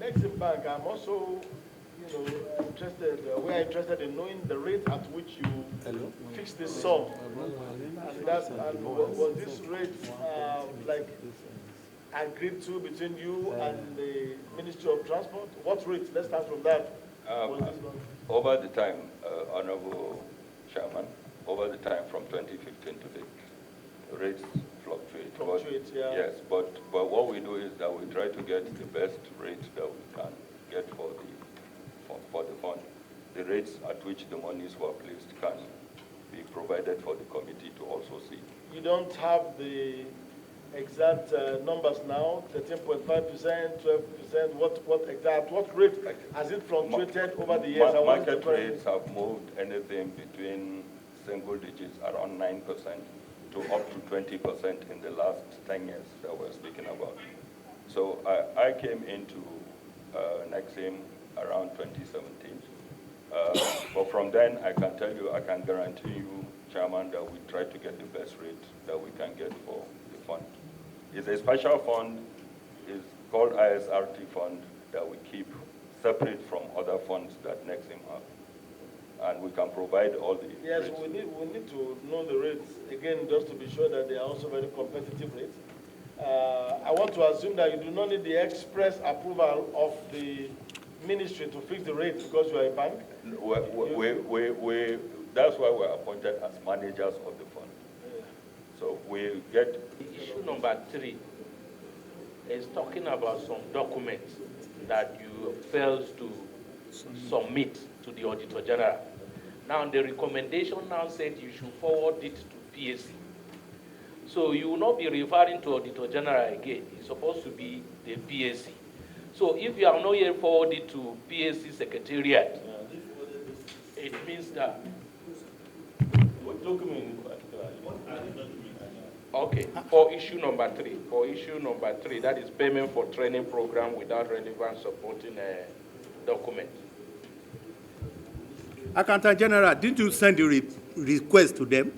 Exim Bank, I'm also, we are interested in knowing the rate at which you fix this sum. And was this rate like agreed to between you and the Ministry of Transport? What rate? Let's start from that. Over the time, Honorable Chairman, over the time from 2015 to date, rates fluctuate. Yeah. Yes, but what we do is that we try to get the best rate that we can get for the fund. The rates at which the monies were placed can be provided for the committee to also see. You don't have the exact numbers now, 13.5%, 12%, what rate has it fluctuated over the years? Market rates have moved anything between single digits, around 9%, to up to 20% in the last 10 years that we're speaking about. So I came into Nexim around 2017. But from then, I can tell you, I can guarantee you, Chairman, that we try to get the best rate that we can get for the fund. It's a special fund. It's called ISRT fund that we keep separate from other funds that Nexim have. And we can provide all the Yes, rates. we need to know the rates, again, just to be sure that they are also very competitive rates. I want to assume that you do not need the express approval of the ministry to fix the rate because you are a bank. That's why we're appointed as managers of the fund. Yeah. So we get... Issue number 3 is talking about some documents that you failed to submit to the Auditor General. Now, the recommendation now said you should forward it to PAC. So you will not be referring to Auditor General again. It's supposed to be the PAC. So if you have not yet forwarded to PAC Secretariat, it means that... What document in particular? Okay, for issue number 3, that is payment for training program without relevant supporting document. Accountant General, didn't you send the request to them?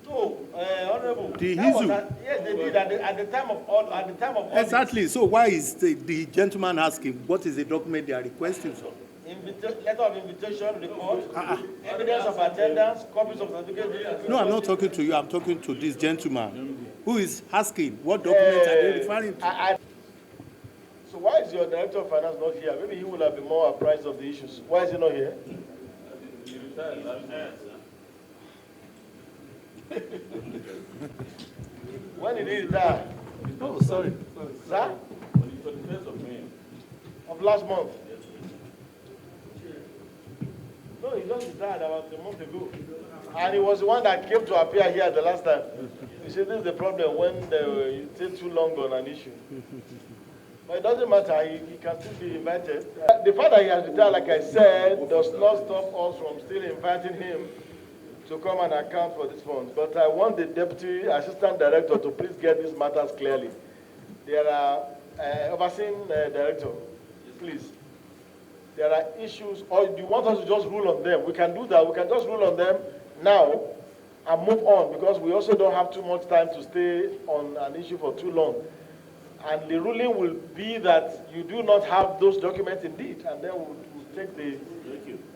No, Honorable. Yes, they did at the time of audit. Exactly. So why is the gentleman asking what is the document they are requesting for? Letter of invitation, report, evidence of attendance, copies of certificate. No, I'm not talking to you. I'm talking to this gentleman who is asking what document are they referring to. So why is your Director of Finance not here? Maybe he would have been more apprised of the issues. Why is he not here? When did he retire? Oh, sorry. Sir? Of last month? No, he just retired about a month ago. And he was the one that came to appear here the last time. You see, this is the problem when you take too long on an issue. But it doesn't matter, he can still be invited. The fact that he has retired, like I said, does not stop us from still inviting him to come and account for these funds. But I want the Deputy Assistant Director to please get these matters clearly. There are overseeing director, please. There are issues, or do you want us to just rule on them? We can do that. We can just rule on them now and move on because we also don't have too much time to stay on an issue for too long. And the ruling will be that you do not have those documents indeed, and then we'll take the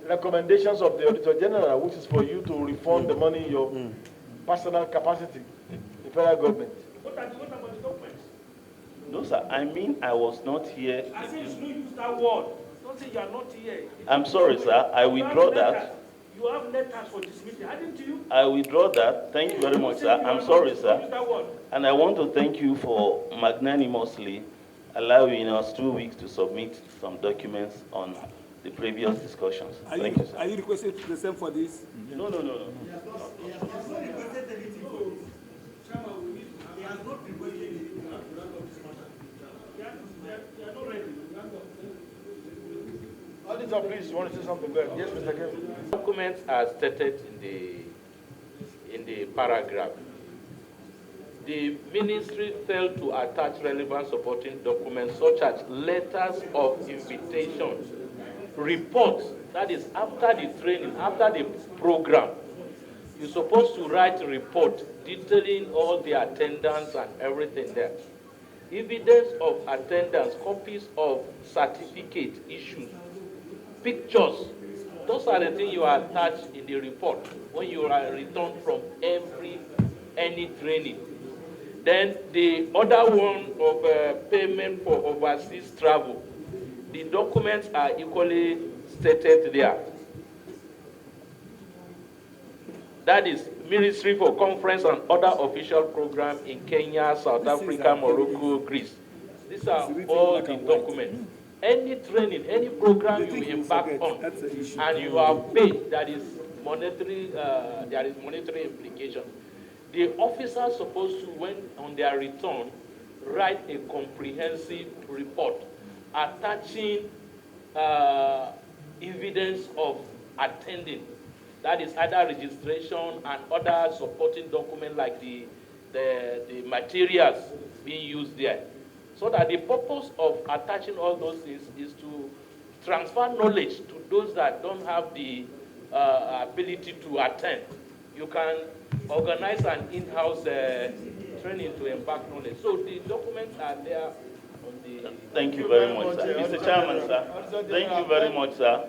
recommendations of the Auditor General, which is for you to refund the money in your personal capacity, the federal government. What about the documents? No, sir. I mean, I was not here. I say you should not use that word. Don't say you are not here. I'm sorry, sir. I withdraw that. You have letters for this meeting, hadn't you? I withdraw that. Thank you very much, sir. I'm sorry, sir. And I want to thank you for magnanimously allowing us 2 weeks to submit some documents on the previous discussions. Thank you, sir. Are you requesting the same for this? No. He has not requested anything for it. Chairman, he has not requested anything for this matter. They are not ready. Auditor, please, you want to say something? Go ahead. Yes, Mr. Kevin. Documents are stated in the paragraph. The ministry failed to attach relevant supporting documents such as letters of invitation, reports, that is after the training, after the program. You're supposed to write a report detailing all the attendance and everything there. evidence of attendance, copies of certificate issues, pictures. Those are the things you attach in the report when you are returned from any training. Then the other one of payment for overseas travel, the documents are equally stated there. That is Ministry for Conference and other official programs in Kenya, South Africa, Morocco, Greece. These are all the documents. Any training, any program you embark on, and you have paid, there is monetary implication. The officer is supposed to, when on their return, write a comprehensive report attaching evidence of attending. That is either registration and other supporting documents like the materials being used there. So that the purpose of attaching all those things is to transfer knowledge to those that don't have the ability to attend. You can organize an in-house training to impart knowledge. So the documents are there on the... Thank you very much, sir. Mr. Chairman, sir. Thank you very much, sir.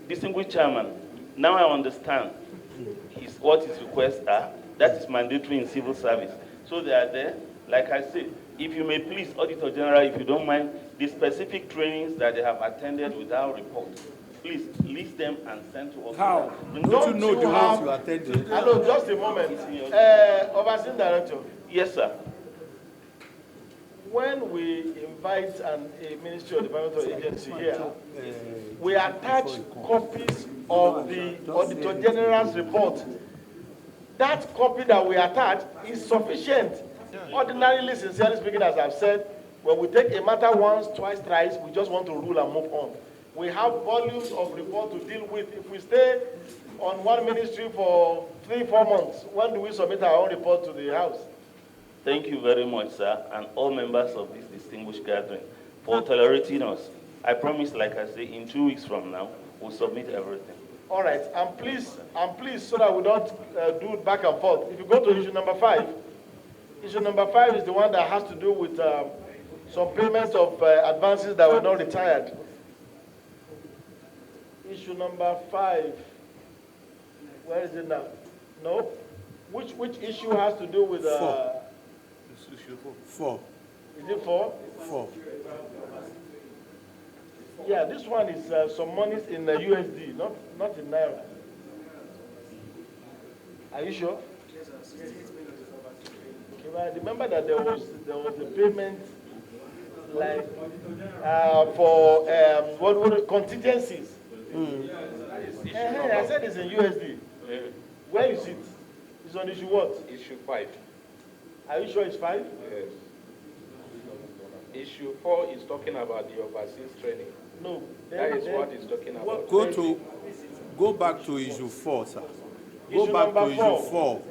Distinguished Chairman, now I understand what his requests are. That is mandatory in civil service. So they are there. Like I said, if you may please, Auditor General, if you don't mind, the specific trainings that they have attended without report, please list them and send to us. How? Don't you know the ones you attended? Hello, just a moment. Overseeing Director. Yes, sir. When we invite a ministry or department or agency here, we attach copies of the Auditor General's report. That copy that we attach is sufficient. Ordinarily, sincerely speaking, as I've said, when we take a matter once, twice, thrice, we just want to rule and move on. We have volumes of report to deal with. If we stay on one ministry for 3-4 months, when do we submit our own report to the House? Thank you very much, sir, and all members of this distinguished gathering for tolerating us. I promise, like I say, in 2 weeks from now, we'll submit everything. All right, and please, so that we don't do it back and forth. If you go to issue number 5, issue number 5 is the one that has to do with some payments of advances that were not retired. Issue number 5, where is it now? No? Which issue has to do with... 4. Is it 4? 4. Yeah, this one is some monies in USD, not in Naira. Are you sure? Okay, well, I remember that there was a payment like for what contingencies. I said it's in USD. Where is it? It's on issue what? Issue 5. Are you sure it's 5? Yes. Issue 4 is talking about the overseas training. No. That is what it's talking about. Go back to issue 4, sir. Go back to issue 4.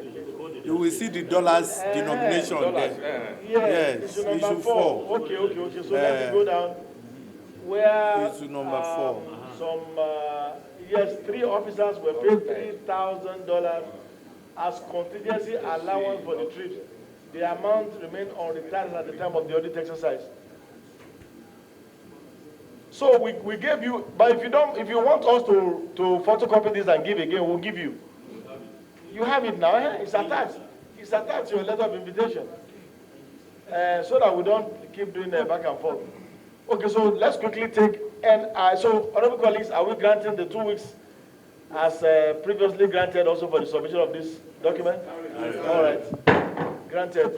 You will see the dollars denomination there. Yes, issue 4. Okay. So let me go down. Where issue number 4. Some 3 officers were paid $3,000 as contingency allowance for the trip. The amount remained unreturned at the time of the audit exercise. So we gave you, but if you want us to photocopy this and give again, we'll give you. You have it now, eh? It's attached. It's attached to your letter of invitation. So that we don't keep doing back and forth. Okay, so let's quickly take, so honorable colleagues, are we granting the 2 weeks as previously granted also for the submission of this document? All right, granted.